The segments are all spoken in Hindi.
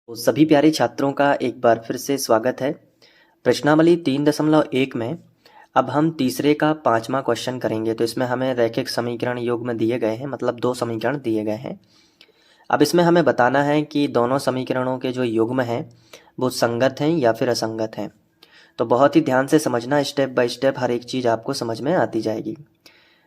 तो सभी प्यारे छात्रों का एक बार फिर से स्वागत है। प्रश्नावली 3.1 में अब हम तीसरे का 5वां क्वेश्चन करेंगे। तो इसमें हमें रैखिक समीकरण युग्म दिए गए हैं, मतलब 2 समीकरण दिए गए हैं। अब इसमें हमें बताना है कि दोनों समीकरणों के जो युग्म हैं वो संगत हैं या फिर असंगत हैं। तो बहुत ही ध्यान से समझना, स्टेप बाय स्टेप हर एक चीज़ आपको समझ में आती जाएगी।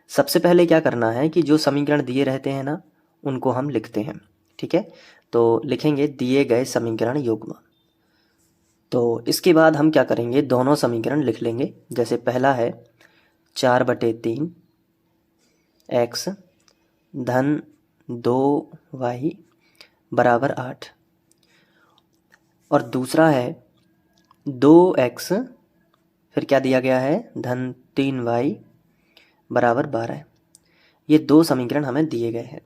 सबसे पहले क्या करना है कि जो समीकरण दिए रहते हैं ना, उनको हम लिखते हैं। ठीक है, तो लिखेंगे दिए गए समीकरण युग्म। तो इसके बाद हम क्या करेंगे, दोनों समीकरण लिख लेंगे। जैसे पहला है 4/3 x धन 2y बराबर 8, और दूसरा है 2x फिर क्या दिया गया है, धन 3y बराबर 12। ये 2 समीकरण हमें दिए गए हैं,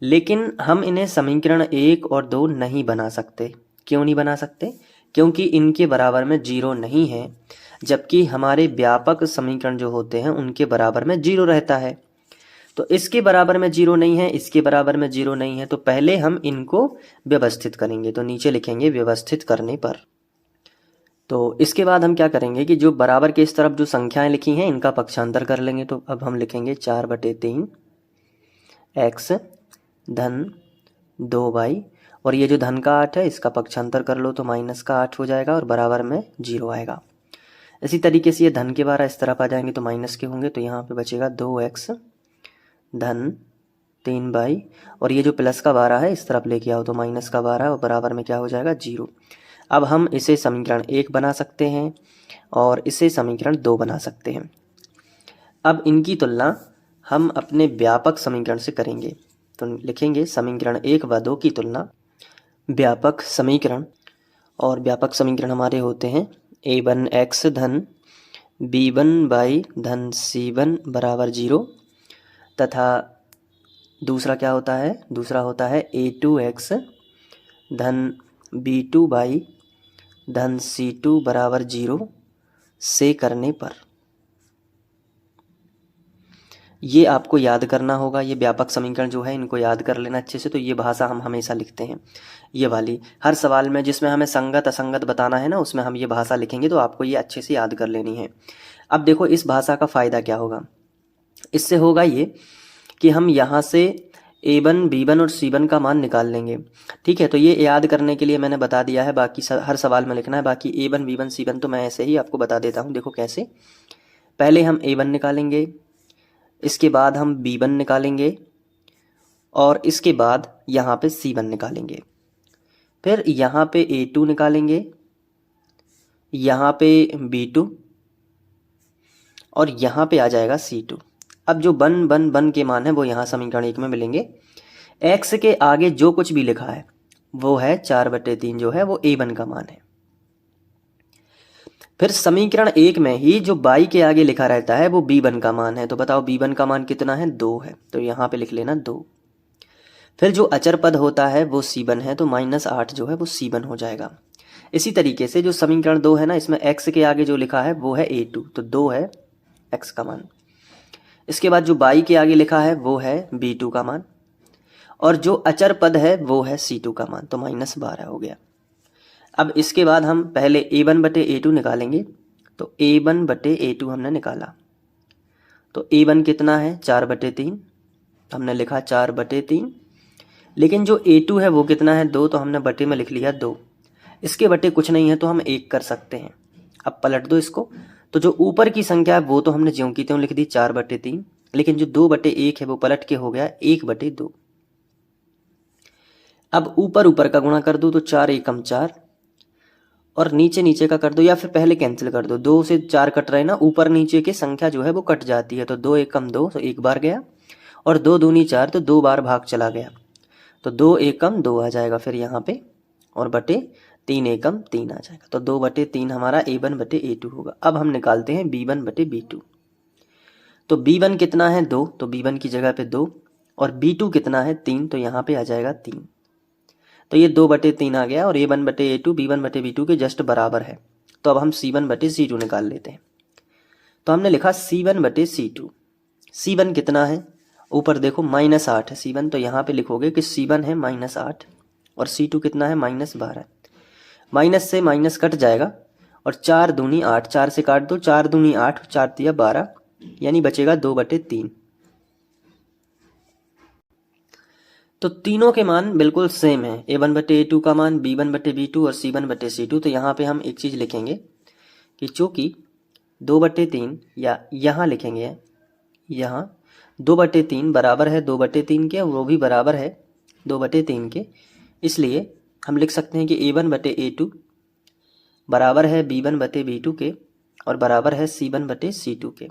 लेकिन हम इन्हें समीकरण 1 और 2 नहीं बना सकते। क्यों नहीं बना सकते? क्योंकि इनके बराबर में 0 नहीं है, जबकि हमारे व्यापक समीकरण जो होते हैं उनके बराबर में 0 रहता है। तो इसके बराबर में 0 नहीं है, इसके बराबर में 0 नहीं है, तो पहले हम इनको व्यवस्थित करेंगे। तो नीचे लिखेंगे व्यवस्थित करने पर। तो इसके बाद हम क्या करेंगे कि जो बराबर के इस तरफ जो संख्याएं लिखी हैं इनका पक्षांतर कर लेंगे। तो अब हम लिखेंगे 4/3 x धन 2y, और ये जो धन का 8 है इसका पक्षांतर कर लो तो माइनस का 8 हो जाएगा और बराबर में 0 आएगा। इसी तरीके से ये धन के 12 इस तरफ आ जाएंगे तो माइनस के होंगे, तो यहाँ पे बचेगा 2x धन 3y, और ये जो प्लस का 12 है इस तरफ लेके आओ तो माइनस का 12 और बराबर में क्या हो जाएगा, 0। अब हम इसे समीकरण 1 बना सकते हैं और इसे समीकरण 2 बना सकते हैं। अब इनकी तुलना हम अपने व्यापक समीकरण से करेंगे। तो लिखेंगे समीकरण 1 व 2 की तुलना व्यापक समीकरण, और व्यापक समीकरण हमारे होते हैं a1x धन b1y धन c1 बराबर 0, तथा दूसरा क्या होता है, दूसरा होता है a2x धन b2y धन c2 बराबर 0 से करने पर। ये आपको याद करना होगा, ये व्यापक समीकरण जो है इनको याद कर लेना अच्छे से। तो ये भाषा हम हमेशा लिखते हैं, ये वाली हर सवाल में जिसमें हमें संगत असंगत बताना है ना, उसमें हम ये भाषा लिखेंगे। तो आपको ये अच्छे से याद कर लेनी है। अब देखो इस भाषा का फ़ायदा क्या होगा, इससे होगा ये कि हम यहाँ से a1 b1 और c1 का मान निकाल लेंगे। ठीक है, तो ये याद करने के लिए मैंने बता दिया है, बाकी हर सवाल में लिखना है। बाकी a1 b1 c1 तो मैं ऐसे ही आपको बता देता हूँ। देखो कैसे, पहले हम a1 निकालेंगे, इसके बाद हम b1 निकालेंगे, और इसके बाद यहाँ पे c1 निकालेंगे, फिर यहाँ पे a2 निकालेंगे, यहाँ पे b2, और यहाँ पे आ जाएगा c2। अब जो बन के मान है वो यहाँ समीकरण 1 में मिलेंगे। x के आगे जो कुछ भी लिखा है वो है 4/3, जो है वो a1 का मान है। फिर समीकरण 1 में ही जो y के आगे लिखा रहता है वो b1 का मान है। तो बताओ b1 का मान कितना है, 2 है, तो यहाँ पे लिख लेना 2। फिर जो अचर पद होता है वो c1 है, तो -8 जो है वो c1 हो जाएगा। इसी तरीके से जो समीकरण 2 है ना, इसमें x के आगे जो लिखा है वो है a2, तो 2 है x का मान। इसके बाद जो y के आगे लिखा है वो है b2 का मान, और जो अचर पद है वो है c2 का मान, तो -12 हो गया। अब इसके बाद हम पहले a1/a2 निकालेंगे। तो a1/a2 हमने निकाला, तो a1 कितना है, 4/3, हमने लिखा 4/3। लेकिन जो a2 है वो कितना है, 2, तो हमने बटे में लिख लिया 2। इसके बटे कुछ नहीं है तो हम 1 कर सकते हैं। अब पलट दो इसको, तो जो ऊपर की संख्या है वो तो हमने ज्यों की त्यों लिख दी 4/3, लेकिन जो 2/1 है वो पलट के हो गया 1/2। अब ऊपर ऊपर का गुणा कर दो तो 4 एकम 4, और नीचे नीचे का कर दो, या फिर पहले कैंसिल कर दो। 2 से 4 कट रहे ना, ऊपर नीचे की संख्या जो है वो कट जाती है। तो 2 एकम 2, तो 1 बार गया, और 2 दूनी 4, तो 2 बार भाग चला गया, तो 2 एकम 2 आ जाएगा फिर यहाँ पे, और बटे 3 एकम 3 आ जाएगा। तो 2/3 हमारा a1/a2 होगा। अब हम निकालते हैं b1/b2। तो b1 कितना है, 2, तो b1 की जगह पे 2, और b2 कितना है, 3, तो यहाँ पे आ जाएगा 3। तो ये 2/3 आ गया, और a1/a2 b1/b2 के जस्ट बराबर है। तो अब हम c1/c2 निकाल लेते हैं। तो हमने लिखा c1/c2। c1 कितना है, ऊपर देखो -8 है c1, तो यहाँ पे लिखोगे कि c1 है -8, और C2 कितना है -12। माइनस से माइनस कट जाएगा और 4 दूनी 8, 4 से काट दो, 4 दूनी 8, 4 तिया 12, यानी बचेगा 2/3। तो तीनों के मान बिल्कुल सेम है, A1/A2 का मान, B1/B2 और C1/C2। तो यहाँ पे हम एक चीज़ लिखेंगे कि चूँकि 2/3, या यहाँ लिखेंगे, यहाँ 2/3 बराबर है 2/3 के, और वो भी बराबर है 2/3 के, इसलिए हम लिख सकते हैं कि A1/A2 बराबर है B1/B2 के और बराबर है C1/C2 के।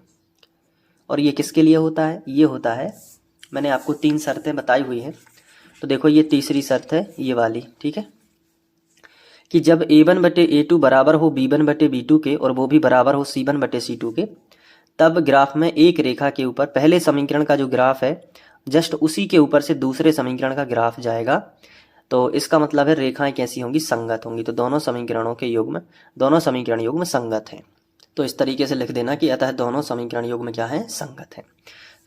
और ये किसके लिए होता है? ये होता है, मैंने आपको 3 शर्तें बताई हुई हैं, तो देखो ये तीसरी शर्त है ये वाली, ठीक है, कि जब A1/A2 बराबर हो B1/B2 के और वो भी बराबर हो C1/C2 के, तब ग्राफ में एक रेखा के ऊपर पहले समीकरण का जो ग्राफ है जस्ट उसी के ऊपर से दूसरे समीकरण का ग्राफ जाएगा। तो इसका मतलब है रेखाएं कैसी होंगी? संगत होंगी। तो दोनों समीकरण युग्म संगत हैं। तो इस तरीके से लिख देना कि अतः दोनों समीकरण युग्म क्या है? संगत है।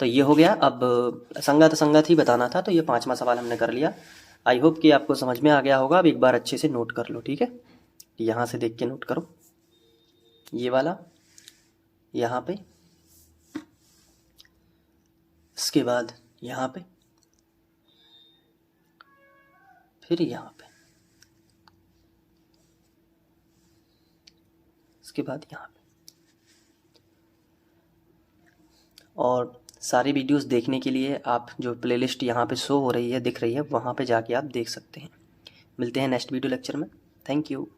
तो ये हो गया। अब संगत ही बताना था, तो ये 5वां सवाल हमने कर लिया। आई होप कि आपको समझ में आ गया होगा। अब एक बार अच्छे से नोट कर लो, ठीक है, यहाँ से देख के नोट करो, ये वाला यहाँ पे, इसके बाद यहाँ पे, फिर यहाँ पे, इसके बाद यहाँ पे। और सारी वीडियोस देखने के लिए आप जो प्लेलिस्ट यहाँ पे शो हो रही है, दिख रही है, वहाँ पे जाके आप देख सकते हैं। मिलते हैं नेक्स्ट वीडियो लेक्चर में। Thank you.